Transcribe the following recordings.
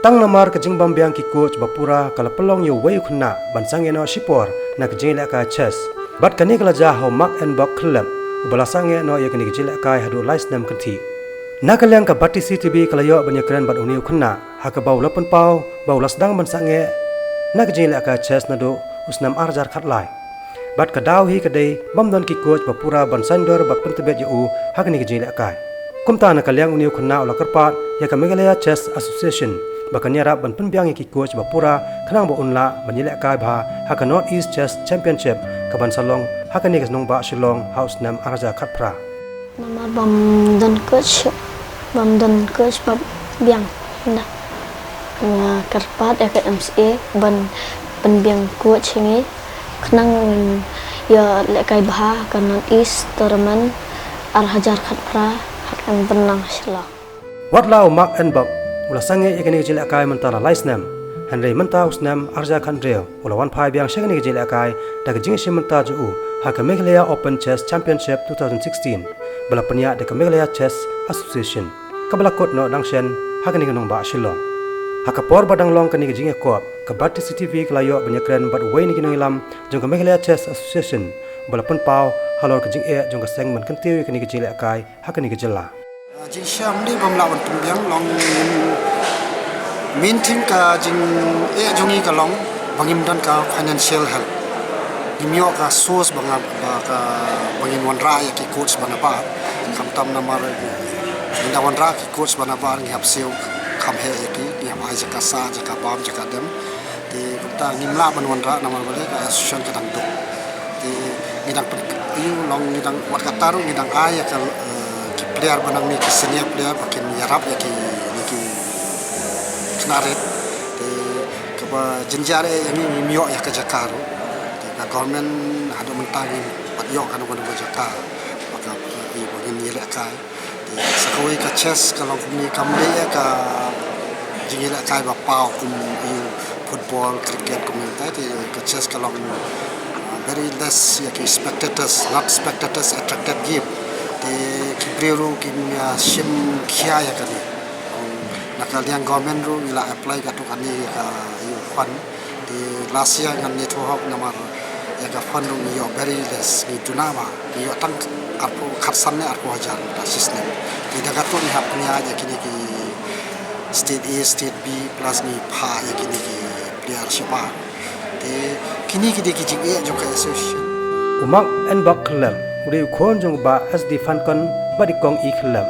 Tang namar kajing bambiang ki coach bapura kala pelong yo wayu Khynnah ban Sangeh no shipor na kajing Ïalehkai chess. Bat kani kala ja ho mak and bok klem ubala Sangeh no ya kani kajing Ïalehkai hadu lais Snem kanti. Na kalyang ka bati CTV kala yo ban yakren bat uniu Khynnah ha ka bau lapan pau bau lasdang ban Sangeh na kajing Ïalehkai chess na do usnam arjar khat lai. Bat ka daw hi kadai bamdon ki coach bapura ban sandor bat pentebet yu ha kani kajing Ïalehkai. Kumta na kalyang uniu Khynnah ula karpat ya ka Meghalaya Chess Association bakan yarap ban penbiang ki coach bapura khanang ba unla ban Ïalehkai bha ha ka North East Chess Championship ka ban salong ha ka ni ka nong ba Shillong house nam araja khatpra nama bam don coach bab biang na karpat ya ka MCA ban penbiang coach ni khanang ya Ïalehkai bha ka North East tournament araja khatpra akan benang Shillong wat lau mak and bab ula Sangeh yakani kajing Ïalehkai mentara lai Snem hanrei menta Snem arja khandreo ula wan phai biang shakani kajing Ïalehkai da kajing shi menta ju ha ka Meghalaya Open Chess Championship 2016 bala panya da ka Meghalaya Chess Association kabala kot no dangshen ha kani kanong ba Shillong ha ka por badang long kani kajing ekop ka bati CTV kalayo banyakren bat wei ni kinong ilam jong ka Meghalaya Chess Association bala pen pau halor kajing jong ka sengman kantiu kani kajing Ïalehkai ha kani kajela jing syam di bamla ban pembiang long minting ka jing jongi ka long bangim dan ka financial help dimyo ka source banga ka bangin wanra ya ki coach bana ba kam tam namar inda wanra ki coach bana ba ngi hapseu kham he ki ni amai jaka sa jaka bam jaka dem ti ta ngimla ban wanra namar bale ka association ka dang do ti ngidang yu long ngidang wat ka taru ngidang aya ka player banang ni senior player pakin yarap ya ki knaret te kaba jenjare yani mio ya ka jakaru te ka government hado mentangi pat yo kan ko ba jakar maka i bangin Ïalehkai te sakoi ka chess ka long ni kambe ya ka jing Ïalehkai ba pau kum football cricket komentai te ka chess ka long very less ya ki spectators not spectators attracted game te kibriru kimia sim khia ya kani nakal yang government ru ila apply ka to kani ka yu fund di last year ngan ni to hok namar ya ka fund ru yo very less ni tunama ni yo tang arpo khatsan ne arpo hajar ta system di daga to ni hapnya ya kini ki state A state B plus ni pha ya kini ki player sipa te kini ki de ki jing e jo ka association umak en bak klem uri khon jong ba SD fan kon badi kong I khlam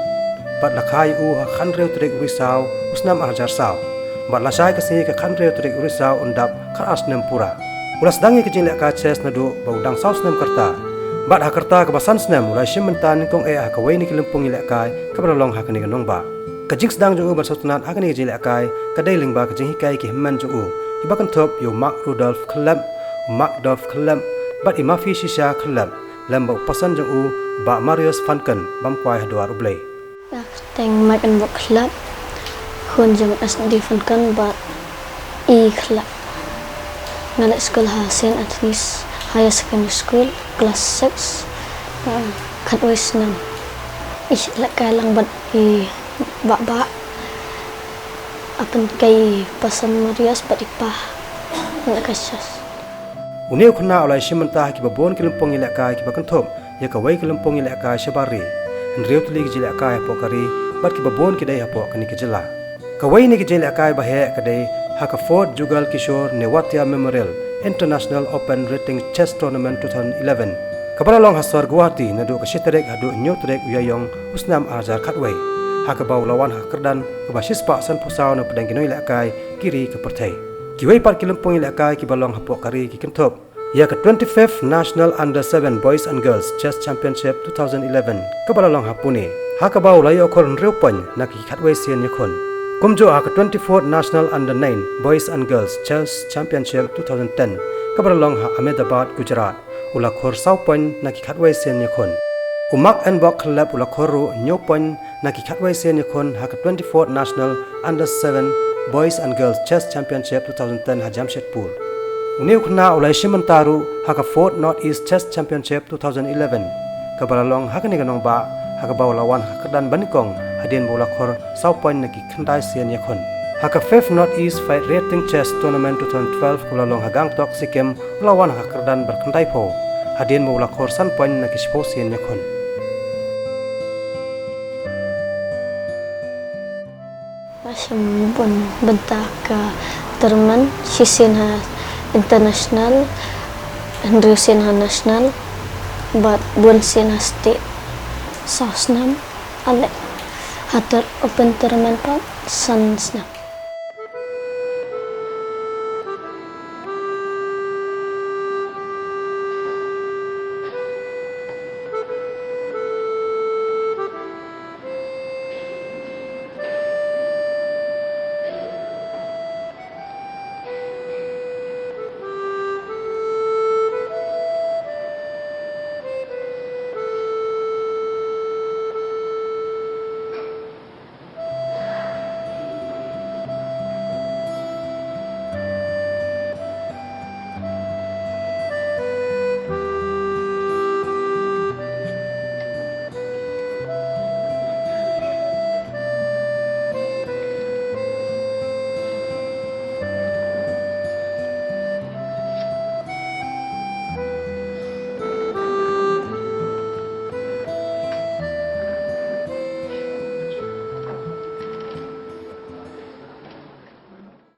bat la khai u khan reu trek uri saw usnam arjar saw bat la sai ka se ka khan reu trek uri saw undap khar asnem pura ulas dangi kajing Ïalehkai chess na do bau dang saw Snem karta bat hakarta ka basan Snem ura shimentan kong e ka wei ni kilempong Ïalehkai ka balong ha kani kanong ba kajing sedang jo ban sautunat ha kani kajing Ïalehkai ka dei ling ba kajing hikai ki himman jo ibakan top yo mak Rudolf khlam mak Dolf khlam bat imafi shisha khlam lambau pasan jong ba Marius Fanken bam kwai hadwar ublei ya teng mak and bok club khun jong SD Fanken ba I club ngala school ha St. Anthony's Higher Secondary School class 6 khat oi Snem Ïalehkai lang bat I ba apan kai pasan Marius bat ipah Ïalehkai chess Uniu Khynnah olai shimenta ki babon kilempong Ïalehkai ki bakan thop ya ka wei kilempong Ïalehkai shabari henreu tuli ki Ïalehkai apokari bat ki babon ki dai apok kani ki jela ka wei ni ki Ïalehkai ba he ka dai ha ka Fort Jugal Kishore Newatia Memorial International Open Rating Chess Tournament 2011 ka baralong hasar Guwahati na do ka shiterek hadu nyotrek uyayong usnam arjar khatwei ha ka bau lawan ha kerdan ka ba shispa san pusau na pedang kinoi Ïalehkai kiri ka perthai kiwei par kilempong Ïalehkai ki balong hapok kari ki kentop ya ka 25th National Under 7 Boys and Girls Chess Championship 2011 ka balalong hapuni ha ka bau layo khon reupan na ki khatwei sian yakon kumjo ha ka 24th National Under 9 Boys and Girls Chess Championship 2010 ka balalong ha Ahmedabad Gujarat ula khor saupan na ki khatwei sian yakon umak and bok club ula khoru nyopan na ki khatwei sian yakon ha ka 24th National Under 7 Boys and Girls Chess Championship 2010 ha Jamshedpur. Uniu Khynnah ulai shimantaru ha ka 4th North East Chess Championship 2011. Ka balalong ha kani kanong ba ha ka bawlawan ha kadan banikong hadin bola khor saupan na ki khandai sian yakon. Haka 5th Northeast Fight Rating Chess Tournament 2012 kula long hagang tok sikem lawan hakerdan berkentai po. Hadin mula korsan poin na kisposian yakon. Masih pun bentak ke tournament Shishinha international, Shinha national, but Shinha state, Snem, ale hater open tournament pa Snem.